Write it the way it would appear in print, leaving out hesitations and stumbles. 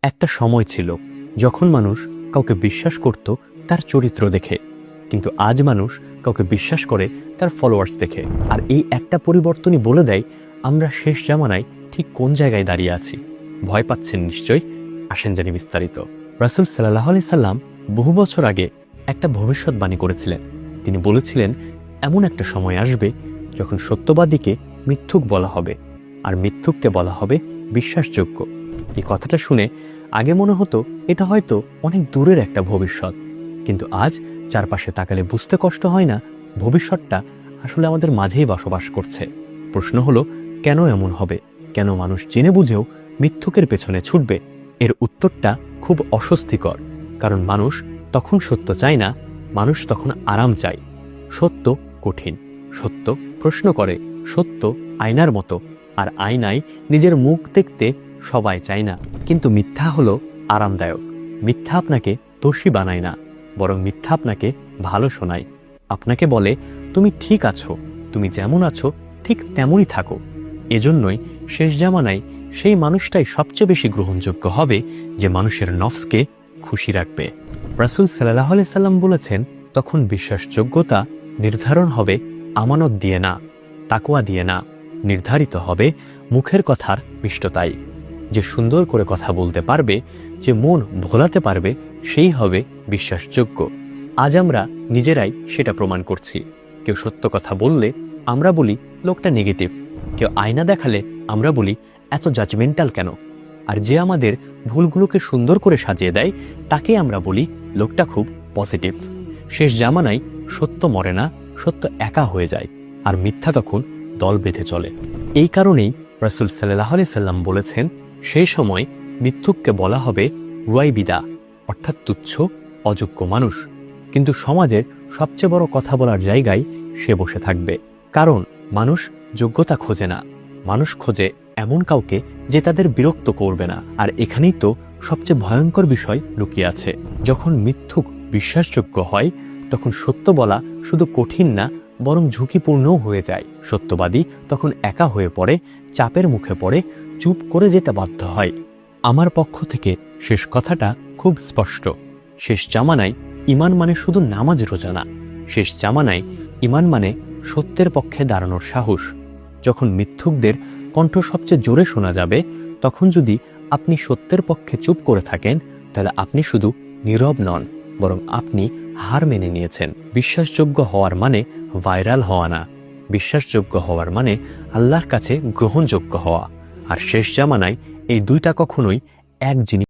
একটা সময় ছিল যখন মানুষ কাউকে বিশ্বাস করত তার চরিত্র দেখে, কিন্তু আজ মানুষ কাউকে বিশ্বাস করে তার ফলোয়ার্স দেখে। আর এই একটা পরিবর্তনই বলে দেয় আমরা শেষ জামানায় ঠিক কোন জায়গায় দাঁড়িয়ে আছি। ভয় পাচ্ছেন নিশ্চয়ই? আসেন জানি বিস্তারিত। রাসূল সাল্লাল্লাহু আলাইহি সাল্লাম বহু বছর আগে একটা ভবিষ্যৎবাণী করেছিলেন। তিনি বলেছিলেন এমন একটা সময় আসবে যখন সত্যবাদীকে মিথ্যুক বলা হবে আর মিথ্যুককে বলা হবে বিশ্বাসযোগ্য। এই কথাটা শুনে আগে মনে হতো এটা হয়তো অনেক দূরের একটা ভবিষ্যৎ, কিন্তু আজ চারপাশে তাকালে বুঝতে কষ্ট হয় না ভবিষ্যৎটা আসলে আমাদের মাঝেই বসবাস করছে। প্রশ্ন হলো, কেন এমন হবে? কেন মানুষ জেনে বুঝেও মিথ্যুকের পেছনে ছুটবে? এর উত্তরটা খুব অস্বস্তিকর, কারণ মানুষ তখন সত্য চায় না, মানুষ তখন আরাম চায়। সত্য কঠিন, সত্য প্রশ্ন করে, সত্য আয়নার মতো, আর আয়নায় নিজের মুখ দেখতে সবাই চায় না। কিন্তু মিথ্যা হলো আরামদায়ক। মিথ্যা আপনাকে দোষী বানায় না, বরং মিথ্যা আপনাকে ভালো শোনায়। আপনাকে বলে তুমি ঠিক আছো, তুমি যেমন আছো ঠিক তেমনই থাকো। এজন্যই শেষ জামানায় সেই মানুষটাই সবচেয়ে বেশি গ্রহণযোগ্য হবে যে মানুষের নফসকে খুশি রাখবে। রাসূল সাল্লাল্লাহু আলাইহি সাল্লাম বলেছেন, তখন বিশ্বাসযোগ্যতা নির্ধারণ হবে আমানত দিয়ে না, তাকওয়া দিয়ে না, নির্ধারিত হবে মুখের কথার মিষ্টতায়। যে সুন্দর করে কথা বলতে পারবে, যে মন ভোলাতে পারবে, সেই হবে বিশ্বাসযোগ্য। আজ আমরা নিজেরাই সেটা প্রমাণ করছি। কেউ সত্য কথা বললে আমরা বলি লোকটা নেগেটিভ, কেউ আয়না দেখালে আমরা বলি এত জাজমেন্টাল কেন, আর যে আমাদের ভুলগুলোকে সুন্দর করে সাজিয়ে দেয় তাকে আমরা বলি লোকটা খুব পজিটিভ। শেষ জামানায় সত্য মরে না, সত্য একা হয়ে যায়, আর মিথ্যা তখন দল বেঁধে চলে। এই কারণেই রাসূল সাল্লাল্লাহু আলাইহি সাল্লাম বলেছেন, সেই সময় মিথ্যুককে বলা হবে রুয়াইবিদা, অর্থাৎ তুচ্ছ অযোগ্য মানুষ। কিন্তু সমাজের সবচেয়ে বড় কথা বলার জায়গায় সে বসে থাকবে, কারণ মানুষ যোগ্যতা খোঁজে না, মানুষ খোঁজে এমন কাউকে যে তাদের বিরক্ত করবে না। আর এখানেই তো সবচেয়ে ভয়ঙ্কর বিষয় লুকিয়ে আছে। যখন মিথ্যুক বিশ্বাসযোগ্য হয় তখন সত্য বলা শুধু কঠিন না, বরং ঝুঁকিপূর্ণও হয়ে যায়। সত্যবাদী তখন একা হয়ে পড়ে, চাপের মুখে পড়ে, চুপ করে যেতে বাধ্য হয়। আমার পক্ষ থেকে শেষ কথাটা খুব স্পষ্ট। শেষ জামানায় ঈমান মানে শুধু নামাজ রোজা না, শেষ জামানায় ঈমান মানে সত্যের পক্ষে দাঁড়ানোর সাহস। যখন মিথ্যুকদের কণ্ঠ সবচেয়ে জোরে শোনা যাবে, তখন যদি আপনি সত্যের পক্ষে চুপ করে থাকেন, তাহলে আপনি শুধু নীরব নন, বরং আপনি হার মেনে নিয়েছেন। বিশ্বাসযোগ্য হওয়ার মানে ভাইরাল হওয়া না, বিশ্বাসযোগ্য হওয়ার মানে আল্লাহর কাছে গ্রহণযোগ্য হওয়া। আর শেষ জামানায় এই দুইটা কখনোই এক জিনিস